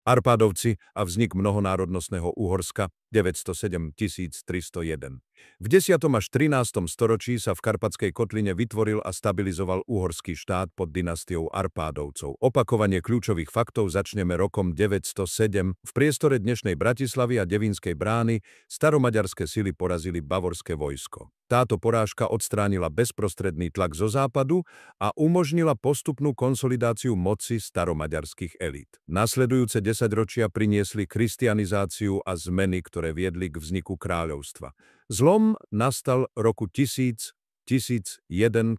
Arpádovci a vznik mnohonárodnostného Uhorska 907–1301. V 10. až 13. storočí sa v Karpatskej kotline vytvoril a stabilizoval uhorský štát pod dynastiou Arpádovcov. Opakovanie kľúčových faktov začneme rokom 907. V priestore dnešnej Bratislavy a Devínskej brány staromaďarské sily porazili bavorské vojsko. Táto porážka odstránila bezprostredný tlak zo západu a umožnila postupnú konsolidáciu moci staromaďarských elít. Nasledujúce desaťročia priniesli kristianizáciu a zmeny, ktoré viedli k vzniku kráľovstva. Zlom nastal roku 1001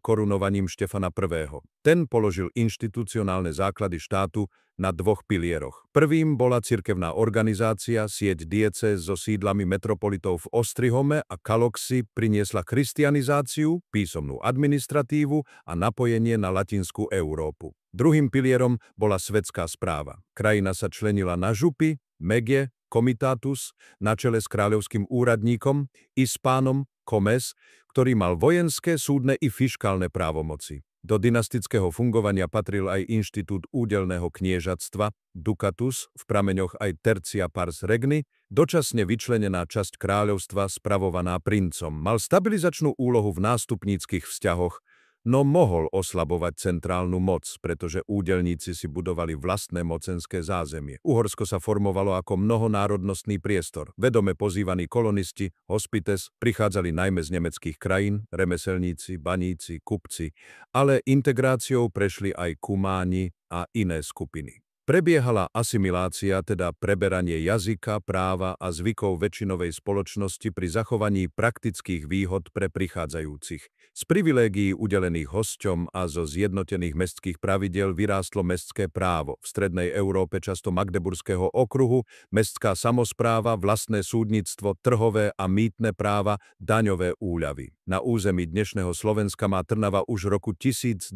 korunovaním Štefana I. Ten položil inštitucionálne základy štátu na dvoch pilieroch. Prvým bola cirkevná organizácia, sieť diecéz so sídlami metropolitov v Ostrihome a Kaloxi priniesla kristianizáciu, písomnú administratívu a napojenie na latinskú Európu. Druhým pilierom bola svetská správa. Krajina sa členila na župy, megie, komitatus, na čele s kráľovským úradníkom, ispánom, komes, ktorý mal vojenské, súdne i fiškálne právomoci. Do dynastického fungovania patril aj inštitút údelného kniežatstva, ducatus, v prameňoch aj tertia pars regni, dočasne vyčlenená časť kráľovstva spravovaná princom. Mal stabilizačnú úlohu v nástupníckych vzťahoch, no mohol oslabovať centrálnu moc, pretože údelníci si budovali vlastné mocenské zázemie. Uhorsko sa formovalo ako mnohonárodnostný priestor. Vedome pozývaní kolonisti, hospites, prichádzali najmä z nemeckých krajín, remeselníci, baníci, kupci, ale integráciou prešli aj kumáni a iné skupiny. Prebiehala asimilácia, teda preberanie jazyka, práva a zvykov väčšinovej spoločnosti pri zachovaní praktických výhod pre prichádzajúcich. Z privilégií udelených hosťom a zo zjednotených mestských pravidiel vyrástlo mestské právo. V strednej Európe často Magdeburského okruhu, mestská samospráva, vlastné súdnictvo, trhové a mýtne práva, daňové úľavy. Na území dnešného Slovenska má Trnava už roku 1238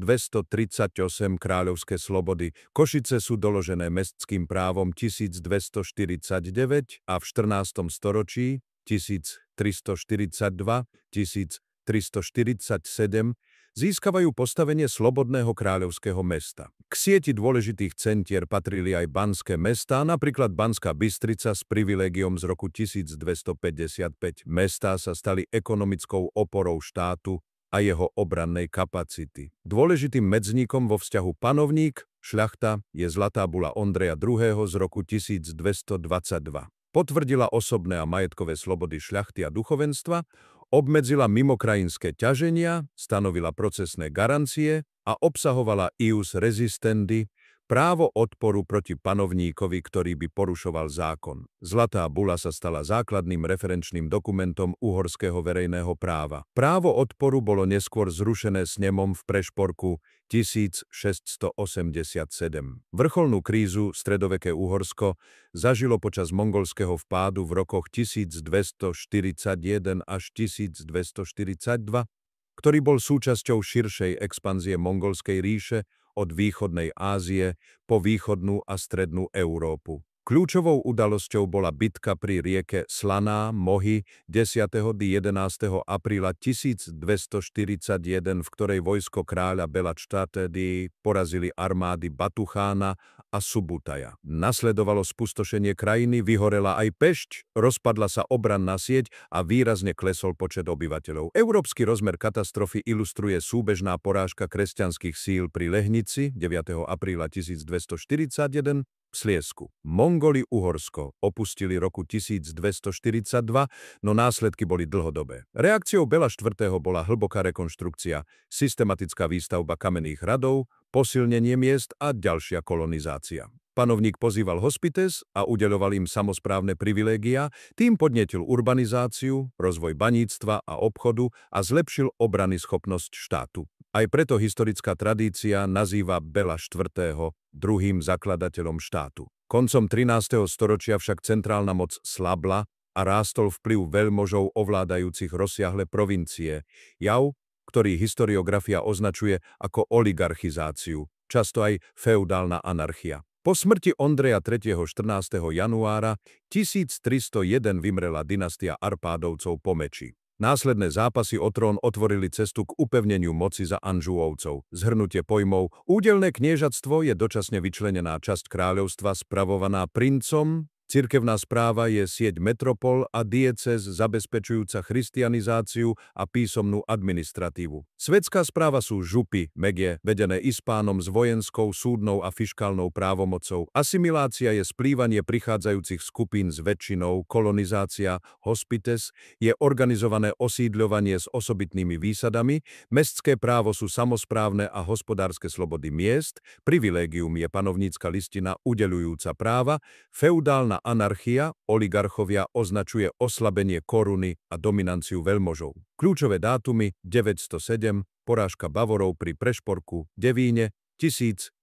kráľovské slobody, Košice sú doložené mestským právom 1249 a v 14. storočí 1342–1347 získavajú postavenie slobodného kráľovského mesta. K sieti dôležitých centier patrili aj banské mestá, napríklad Banská Bystrica s privilégiom z roku 1255. Mestá sa stali ekonomickou oporou štátu a jeho obrannej kapacity. Dôležitým medzníkom vo vzťahu panovník, šľachta je Zlatá bula Ondreja II. Z roku 1222. Potvrdila osobné a majetkové slobody šľachty a duchovenstva, obmedzila mimokrajinské ťaženia, stanovila procesné garancie a obsahovala ius resistendi, právo odporu proti panovníkovi, ktorý by porušoval zákon. Zlatá bula sa stala základným referenčným dokumentom uhorského verejného práva. Právo odporu bolo neskôr zrušené snemom v Prešporku 1687. Vrcholnú krízu stredoveké Uhorsko zažilo počas mongolského vpádu v rokoch 1241 až 1242, ktorý bol súčasťou širšej expanzie mongolskej ríše od východnej Ázie po východnú a strednú Európu. Kľúčovou udalosťou bola bitka pri rieke Slaná Mohy 10. – 11. apríla 1241, v ktorej vojsko kráľa Bela-Čtatedy porazili armády Batuchána a Subutaja. Nasledovalo spustošenie krajiny, vyhorela aj Pešť, rozpadla sa obranná sieť a výrazne klesol počet obyvateľov. Európsky rozmer katastrofy ilustruje súbežná porážka kresťanských síl pri Lehnici 9. apríla 1241, v Sliesku. Mongoli Uhorsko opustili roku 1242, no následky boli dlhodobé. Reakciou Bela IV. Bola hlboká rekonštrukcia, systematická výstavba kamenných hradov, posilnenie miest a ďalšia kolonizácia. Panovník pozýval hospites a udeľoval im samosprávne privilégia, tým podnietil urbanizáciu, rozvoj baníctva a obchodu a zlepšil obranyschopnosť štátu. Aj preto historická tradícia nazýva Bela IV. Druhým zakladateľom štátu. Koncom 13. storočia však centrálna moc slabla a rástol vplyv veľmožov ovládajúcich rozsiahle provincie, jav, ktorý historiografia označuje ako oligarchizáciu, často aj feudálna anarchia. Po smrti Ondreja III. 14. januára 1301 vymrela dynastia Arpádovcov po meči. Následné zápasy o trón otvorili cestu k upevneniu moci za Anžuovcov. Zhrnutie pojmov. Údelné kniežatstvo je dočasne vyčlenená časť kráľovstva spravovaná princom. Cirkevná správa je sieť metropol a diecéz zabezpečujúca christianizáciu a písomnú administratívu. Svetská správa sú župy, megie, vedené ispánom s vojenskou, súdnou a fiškálnou právomocou. Asimilácia je splývanie prichádzajúcich skupín s väčšinou, kolonizácia, hospites, je organizované osídľovanie s osobitnými výsadami, mestské právo sú samosprávne a hospodárske slobody miest, privilégium je panovnícka listina udeľujúca práva, feudálna anarchia, oligarchovia označuje oslabenie koruny a dominanciu veľmožov. Kľúčové dátumy 907, porážka Bavorov pri Prešporku, Devíne, 1001,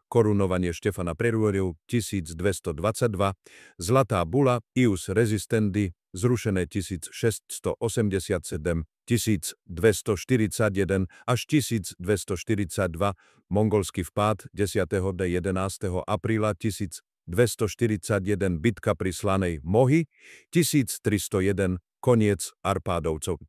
korunovanie Štefana Preruerov, 1222, Zlatá bula, ius resistendi, zrušené 1687, 1241 až 1242, mongolský vpád 10. do 11. apríla 1241, bitka pri Slanej Mohy, 1301, koniec Arpádovcov.